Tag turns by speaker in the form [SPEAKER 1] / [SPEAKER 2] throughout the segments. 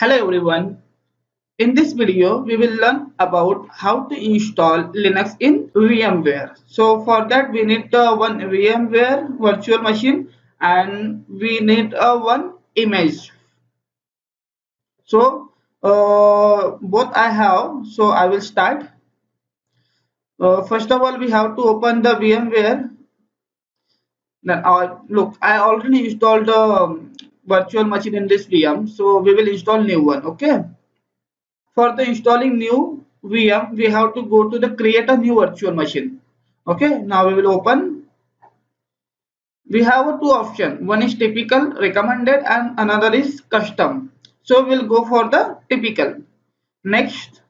[SPEAKER 1] Hello everyone. In this video, we will learn about how to install Linux in VMware. So for that, we need one VMware virtual machine and we need one image. So both I have. So I will start. First of all, we have to open the VMware. Then look, I already installed the virtual machine in this VM. So we will install new one. Okay. For the installing new VM, we have to go to the create a new virtual machine. Okay, now we will open. We have two options. One is typical, recommended, and another is custom. So we'll go for the typical. Next,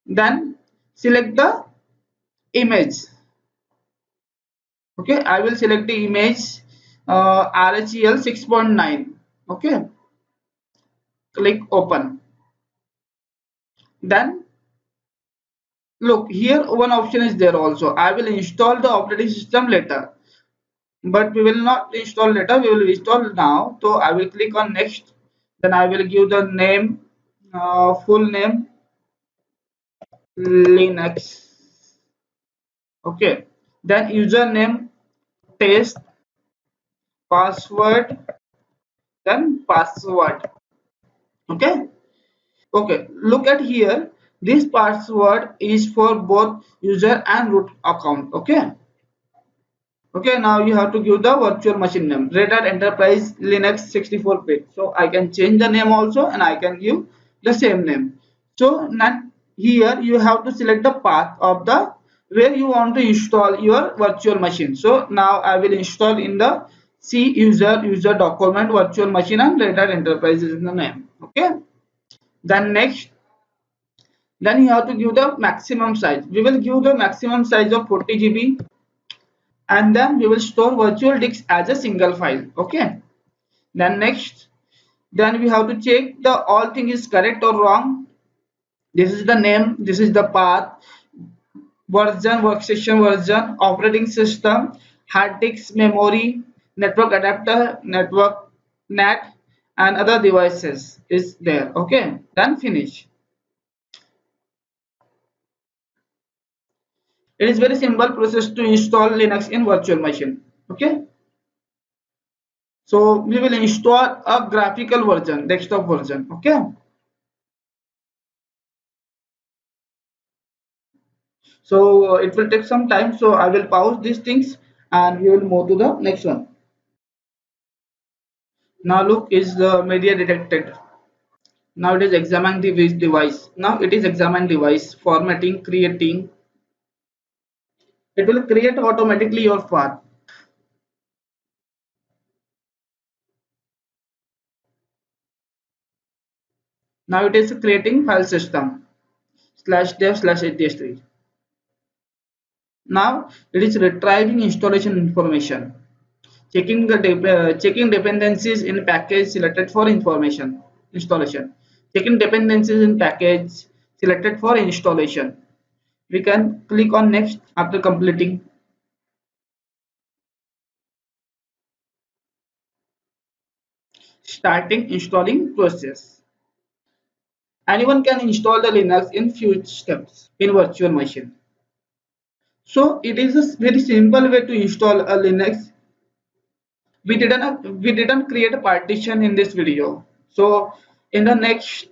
[SPEAKER 1] then select the image. Okay, I will select the image RHEL 6.9. Okay, click open. Then look here, one option is there also. I will install the operating system later, but we will not install later, we will install now. So I will click on next, then I will give the name, full name Linux. Okay, then username test, password, then password. Okay, okay, look at here, this password is for both user and root account. Okay, okay, now you have to give the virtual machine name Red Hat Enterprise Linux 64-bit. So I can change the name also and I can give the same name. So now here you have to select the path of the where you want to install your virtual machine. So now I will install in the C user document virtual machine and Red Hat Enterprise is in the name. Okay. Then next, then you have to give the maximum size. We will give the maximum size of 40 GB, and then we will store virtual disk as a single file. Okay, then next, then we have to check the all thing is correct or wrong. This is the name, this is the path, version, workstation version, operating system, hard disk, memory, network adapter, network NAT, and other devices is there. Okay, then finish. It is very simple process to install Linux in virtual machine. Okay, so we will install a graphical version, desktop version. Okay, so it will take some time, so I will pause these things and we will move to the next one. Now look, is the media detected. Now it is examine the device. Now it is examine device, formatting, creating. It will create automatically your path. Now it is creating file system slash dev slash /ats3. Now it is retrieving installation information, checking the checking dependencies in package selected for information installation, checking dependencies in package selected for installation. We can click on next after completing. Starting installing process. Anyone can install the Linux in few steps in virtual machine. So it is a very simple way to install a Linux. We didn't create a partition in this video. So in the next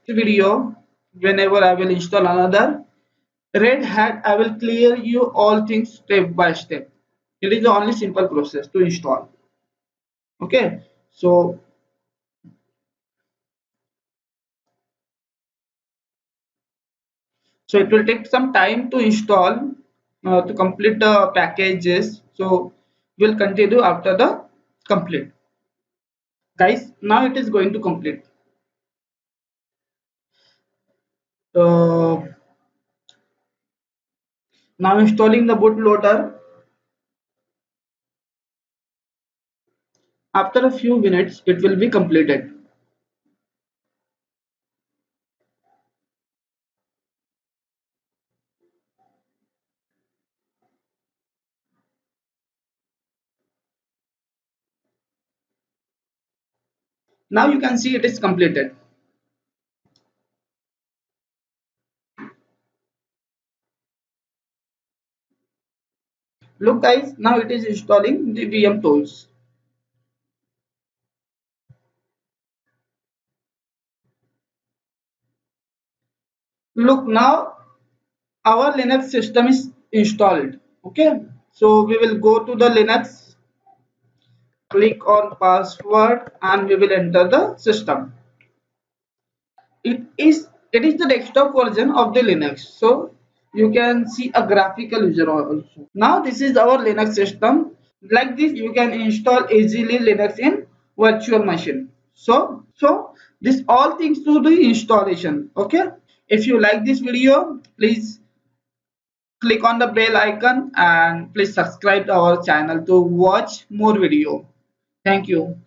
[SPEAKER 1] video, whenever I will install another Red Hat, I will clear you all things step by step. It is the only simple process to install. Okay, so it will take some time to install, to complete the packages. So we'll continue after the complete. Guys, now it is going to complete. Uh, Now installing the bootloader. After a few minutes, it will be completed. Now you can see it is completed. Look guys, now it is installing the VM tools. Look, now our Linux system is installed. Okay, so we will go to the Linux, click on password, and we will enter the system. It is the desktop version of the Linux, so you can see a graphical user also. Now this is our Linux system. Like this you can install easily Linux in virtual machine. So this all things to the installation. Okay, if you like this video, please click on the bell icon and please subscribe to our channel to watch more video. Thank you.